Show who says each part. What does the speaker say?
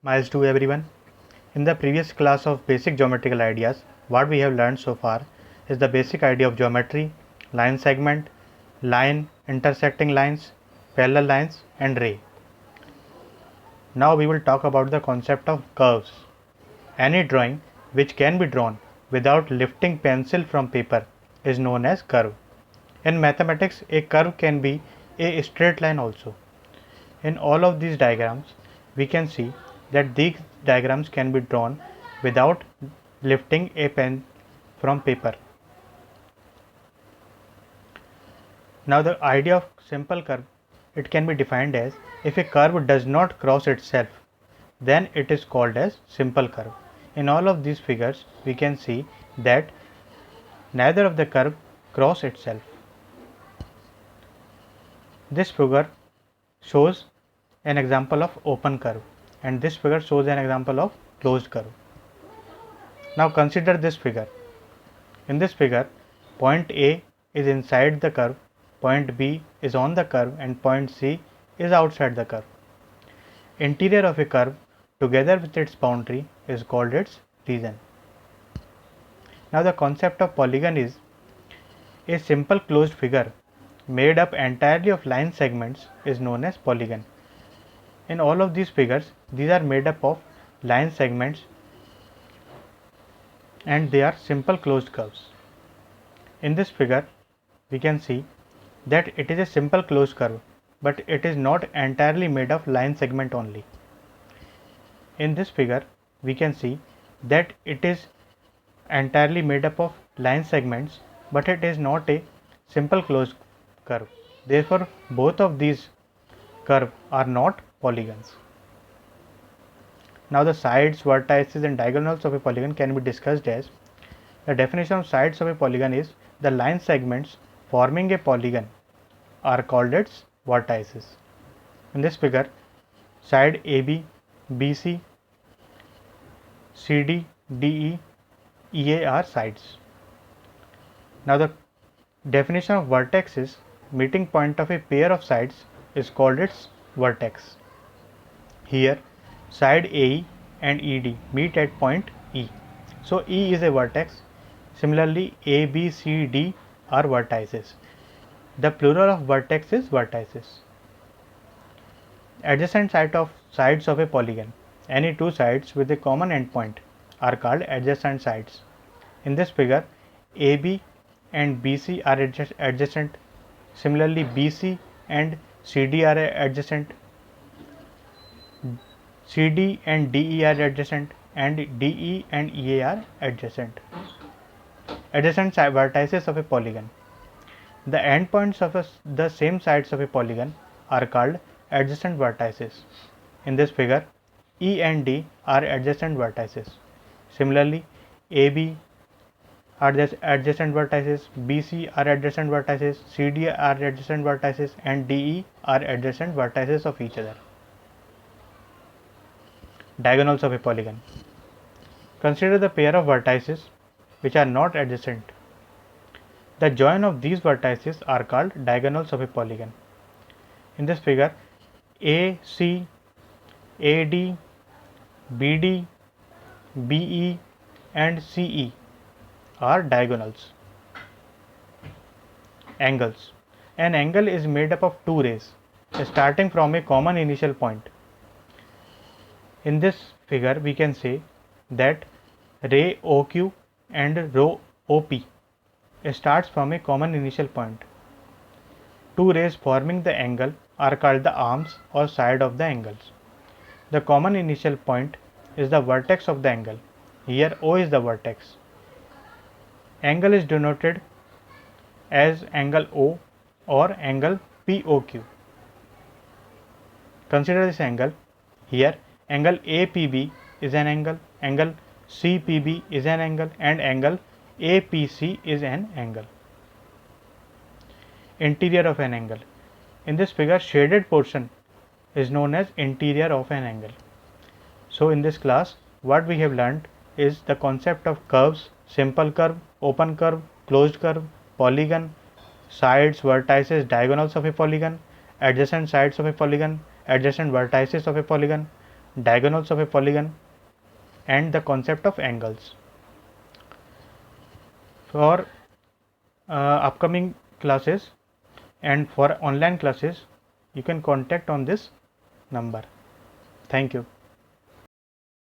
Speaker 1: Miles to everyone. In the previous class of basic geometrical ideas, what we have learned so far is the basic idea of geometry, line segment, line intersecting lines, parallel lines and ray. Now we will talk about the concept of curves. Any drawing which can be drawn without lifting pencil from paper is known as curve. In mathematics, a curve can be a straight line also. In all of these diagrams, we can see that these diagrams can be drawn without lifting a pen from paper. Now the idea of simple curve, it can be defined as if a curve does not cross itself, then it is called as simple curve. In all of these figures, we can see that neither of the curve cross itself. This figure shows an example of open curve and this figure shows an example of closed curve. Now consider this figure. In this figure, point A is inside the curve, point B is on the curve and point C is outside the curve. Interior of a curve together with its boundary is called its region. Now the concept of polygon is a simple closed figure made up entirely of line segments is known as polygon. In all of these figures, these are made up of line segments and they are simple closed curves. In this figure, we can see that it is a simple closed curve, but it is not entirely made of line segment only. In this figure, we can see that it is entirely made up of line segments, but it is not a simple closed curve. Therefore, both of these curves are not polygons. Now the sides, vertices and diagonals of a polygon can be discussed as the definition of sides of a polygon is the line segments forming a polygon are called its vertices. In this figure, side AB, BC, CD, DE, EA are sides. Now the definition of vertex is meeting point of a pair of sides is called its vertex. Here side AE and ED meet at point E. So E is a vertex. Similarly, A, B, C, D are vertices. The plural of vertex is vertices. Adjacent sides of a polygon. Any two sides with a common endpoint are called adjacent sides. In this figure, AB and BC are adjacent. Similarly, BC and CD are adjacent. CD and DE are adjacent and DE and EA are adjacent. Adjacent vertices of a polygon. The endpoints of the same sides of a polygon are called adjacent vertices. In this figure, E and D are adjacent vertices. Similarly, AB are adjacent vertices, BC are adjacent vertices, CD are adjacent vertices and DE are adjacent vertices of each other. Diagonals of a polygon. Consider the pair of vertices which are not adjacent. The join of these vertices are called diagonals of a polygon. In this figure, AC, AD, BD, BE and CE are diagonals. Angles. An angle is made up of two rays starting from a common initial point. In this figure, we can say that ray OQ and rho OP starts from a common initial point. Two rays forming the angle are called the arms or side of the angles. The common initial point is the vertex of the angle. Here O is the vertex. Angle is denoted as angle O or angle POQ. Consider this angle. Here angle APB is an angle, angle CPB is an angle and angle APC is an angle. Interior of an angle. In this figure, shaded portion is known as interior of an angle. So in this class, what we have learned is the concept of curves, simple curve, open curve, closed curve, polygon, sides, vertices, diagonals of a polygon, adjacent sides of a polygon, adjacent vertices of a polygon, diagonals of a polygon, and the concept of angles. For upcoming classes and for online classes, you can contact on this number. Thank you.